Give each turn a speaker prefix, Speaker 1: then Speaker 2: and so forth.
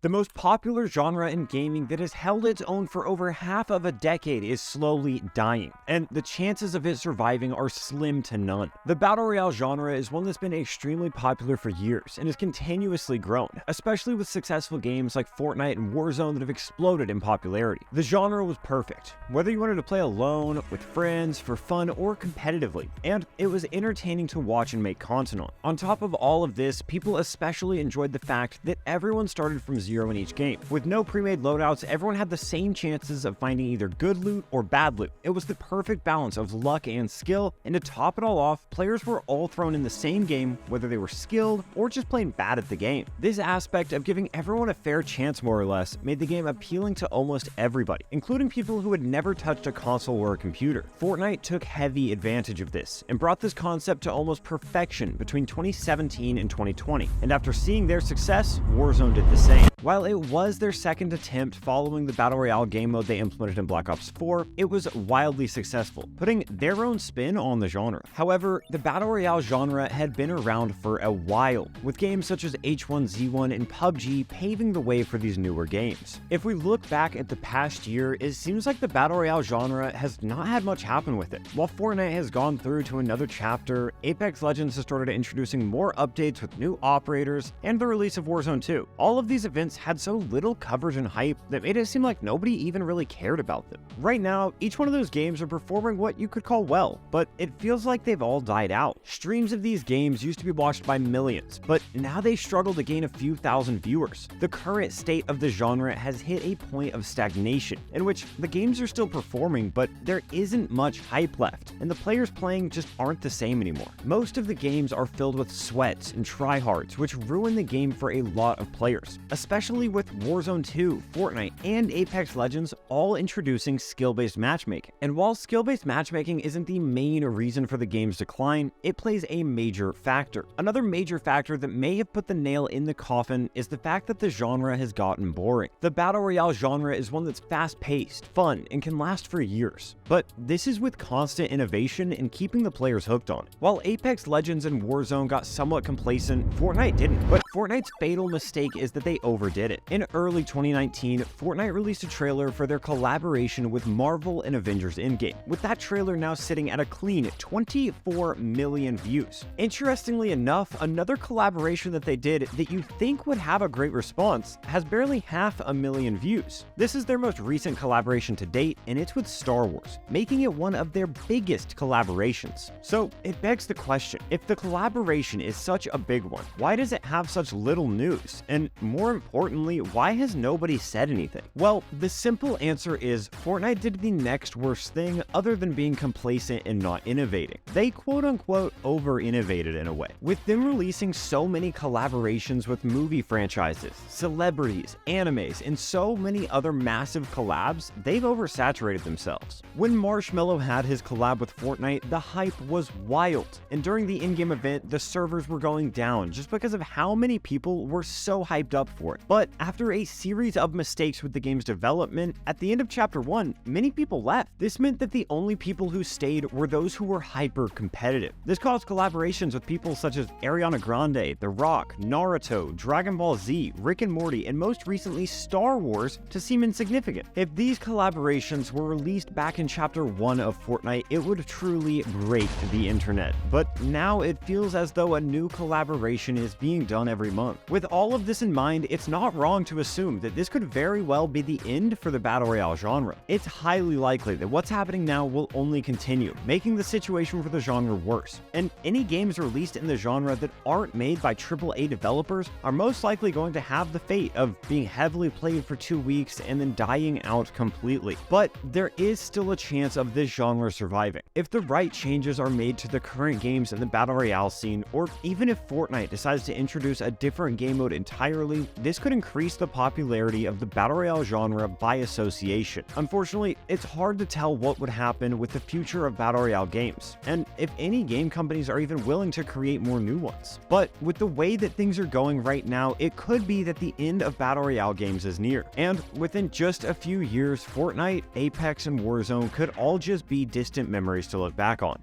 Speaker 1: The most popular genre in gaming that has held its own for over half of a decade is slowly dying, and the chances of it surviving are slim to none. The Battle Royale genre is one that's been extremely popular for years and has continuously grown, especially with successful games like Fortnite and Warzone that have exploded in popularity. The genre was perfect, whether you wanted to play alone, with friends, for fun, or competitively, and it was entertaining to watch and make content on. On top of all of this, people especially enjoyed the fact that everyone started from zero in each game. With no pre-made loadouts, everyone had the same chances of finding either good loot or bad loot. It was the perfect balance of luck and skill, and to top it all off, players were all thrown in the same game, whether they were skilled or just plain bad at the game. This aspect of giving everyone a fair chance, more or less, made the game appealing to almost everybody, including people who had never touched a console or a computer. Fortnite took heavy advantage of this and brought this concept to almost perfection between 2017 and 2020, and after seeing their success, Warzone did the same. While it was their second attempt following the Battle Royale game mode they implemented in Black Ops 4, it was wildly successful, putting their own spin on the genre. However, the Battle Royale genre had been around for a while, with games such as H1Z1 and PUBG paving the way for these newer games. If we look back at the past year, it seems like the Battle Royale genre has not had much happen with it. While Fortnite has gone through to another chapter, Apex Legends has started introducing more updates with new operators, and the release of Warzone 2. All of these events had so little coverage and hype that made it seem like nobody even really cared about them. Right now, each one of those games are performing what you could call well, but it feels like they've all died out. Streams of these games used to be watched by millions, but now they struggle to gain a few thousand viewers. The current state of the genre has hit a point of stagnation, in which the games are still performing, but there isn't much hype left, and the players playing just aren't the same anymore. Most of the games are filled with sweats and tryhards, which ruin the game for a lot of players, especially with Warzone 2, Fortnite, and Apex Legends all introducing skill-based matchmaking. And while skill-based matchmaking isn't the main reason for the game's decline, it plays a major factor. Another major factor that may have put the nail in the coffin is the fact that the genre has gotten boring. The Battle Royale genre is one that's fast-paced, fun, and can last for years. But this is with constant innovation and keeping the players hooked on it. While Apex Legends and Warzone got somewhat complacent, Fortnite didn't. But Fortnite's fatal mistake is that they overdid it. In early 2019, Fortnite released a trailer for their collaboration with Marvel and Avengers Endgame, with that trailer now sitting at a clean 24 million views. Interestingly enough, another collaboration that they did that you think would have a great response has barely 500,000 views. This is their most recent collaboration to date, and it's with Star Wars, making it one of their biggest collaborations. So it begs the question, if the collaboration is such a big one, why does it have such little news? And more importantly, why has nobody said anything? Well, the simple answer is Fortnite did the next worst thing other than being complacent and not innovating. They quote-unquote over-innovated in a way. With them releasing so many collaborations with movie franchises, celebrities, animes, and so many other massive collabs, they've oversaturated themselves. When Marshmello had his collab with Fortnite, the hype was wild, and during the in-game event, the servers were going down just because of how many people were so hyped up for it. But after a series of mistakes with the game's development, at the end of Chapter 1, many people left. This meant that the only people who stayed were those who were hyper-competitive. This caused collaborations with people such as Ariana Grande, The Rock, Naruto, Dragon Ball Z, Rick and Morty, and most recently Star Wars to seem insignificant. If these collaborations were released back in Chapter 1 of Fortnite, it would truly break the internet. But now it feels as though a new collaboration is being done every month. With all of this in mind, it's not wrong to assume that this could very well be the end for the Battle Royale genre. It's highly likely that what's happening now will only continue, making the situation for the genre worse. And any games released in the genre that aren't made by AAA developers are most likely going to have the fate of being heavily played for 2 weeks and then dying out completely. But there is still a chance of this genre surviving. If the right changes are made to the current games in the Battle Royale scene, or even if Fortnite decides to introduce a different game mode entirely, this could increase the popularity of the Battle Royale genre by association. Unfortunately, it's hard to tell what would happen with the future of Battle Royale games, and if any game companies are even willing to create more new ones. But with the way that things are going right now, it could be that the end of Battle Royale games is near, and within just a few years, Fortnite, Apex, and Warzone could all just be distant memories to look back on.